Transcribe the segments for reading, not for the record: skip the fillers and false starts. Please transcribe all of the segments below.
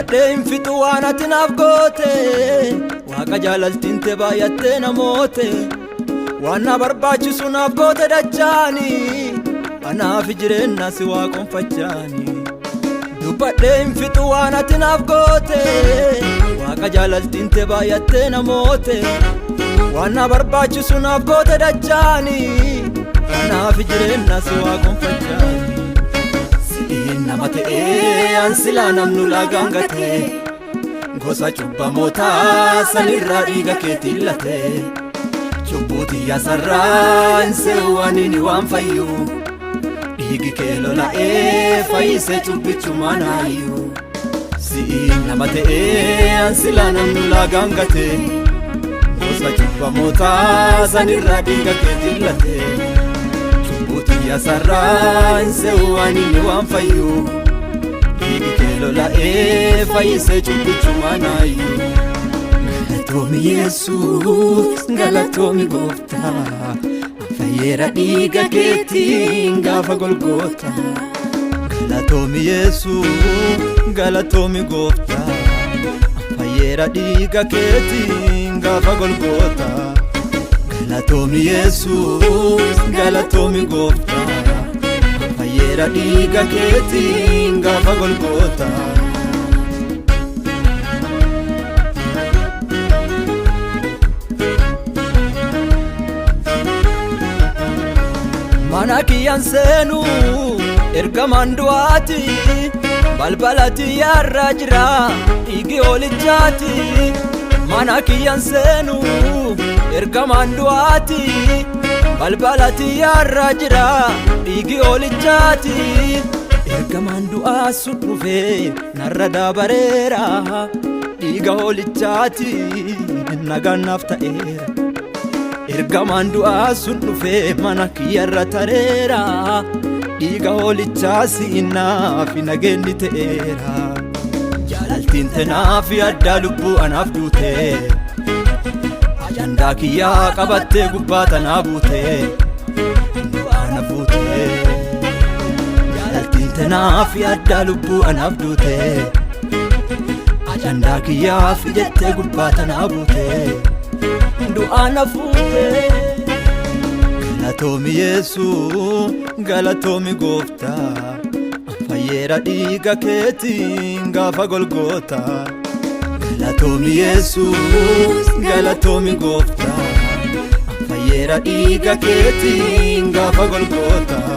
dubbadhee hin fixu waan ati naaf goote waaqa jaalaltinte baay'attee namoote waan na barbaachisu naaf goote dachaani anaaf jireenya si waaqonfachaani dubbadhee hin fixu waan ati naaf goote waaqa jaalaltinte baay'attee namoote waan na barbaachisu naaf goote dachaani anaaf jireenya si waaqonfachaani nama ta'ee ansila namnu lagaan gatee gosa cubbamootaa sanirraa dhiiga keetiin latee cubbuutii yaasarraa hin seewwaniini waan fayyuu dhiigi kee lola'ee fayyisee cubbichumaan hayyuu si'iin nama ta'ee ansila namnu lagaan gatee gosa cubbamootaa sanirraa dhiiga keetiin latee yaasarraa hin seewwaniini waan fayyuu dhiigi kee lola'ee fayyisee cubbichumaan hayyuu galatoomi Yesuus galatoomi gooftaa fayyeera dhiiga keetiin gaafa Golgootaa galatoomi Yesuus galatoomi gooftaa fayyeera dhiiga keetiin gaafa Golgootaa galatoomi Yesuus galatoomi gooftaa fayyeera dhiiga keetiin gaafa Golgootaa mana kiyyaan seenu ergamaan du'aati balbalati yaarraa jira dhiigi hoolichaati mana kiyyaan seenu ergamaan du'aati balbalati yaarraa jira dhiigi hoolichaati ergamaan du'aa sun dhufee narra dabareera dhiiga hoolichaati nagaan naaf ta'eera ergamaan du'aa sun dhufee mana kiyyarra tareera dhiiga hoolichaasi naaf nageenni ta'eera jaalaltiin tenaaf addaa lubbuu anaaf duutee ajandaa kiyyaa qabattee gubbaa tanaa buutee du'aana buutee jaalaltiin tenaaf addaa lubbuu anaaf duutee ajandaa kiyyaaf jettee gubbaa tanaa buutee du'aana fuutee galatoomi Yesuus galatoomi gooftaa fayyeera dhiiga keetiin gaafa Golgootaa galatoomi Yesuus galatoomi gooftaa fayyeera dhiiga keetiin gaafa Golgootaa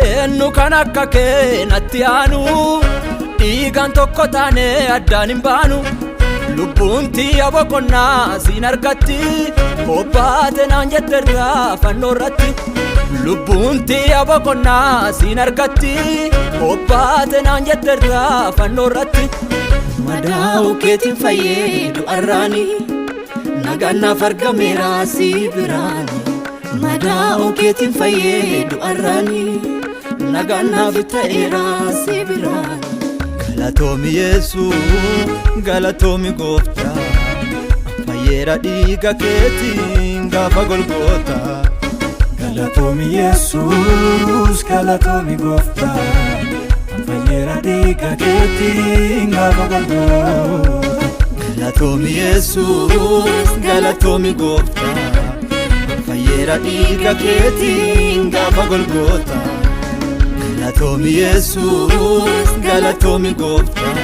eenyu kan akka kee natti aanu dhiigaan tokko taane addaan hin baanu lubbuun tiyya boqonnaa siin argatti obbaate naan jetterraa fannoo irratti lubbuun tiyya boqonnaa siin argatti obbaate naan jetterraa fannoo irratti madaa'u keetiin fayyee du'arraani nagaan naaf argameera si biraani madaa'u keetiin fayyee du'arraani nagaan naaf ta'eera si biraani galatoomi Yesuus galatoomi gooftaa fayyeera dhiiga keetiin gaafa Golgootaa galatoomi Yesuus galatoomi gooftaa fayyeera dhiiga keetiin gaafa Golgootaa galatoomi Yesuus galatoomi gooftaa fayyeera dhiiga keetiin gaafa Golgootaa galatoomi Yesuus galatoomi gooftaa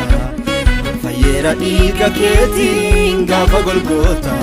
fayyeera dhiiga keetiin gaafa Golgootaa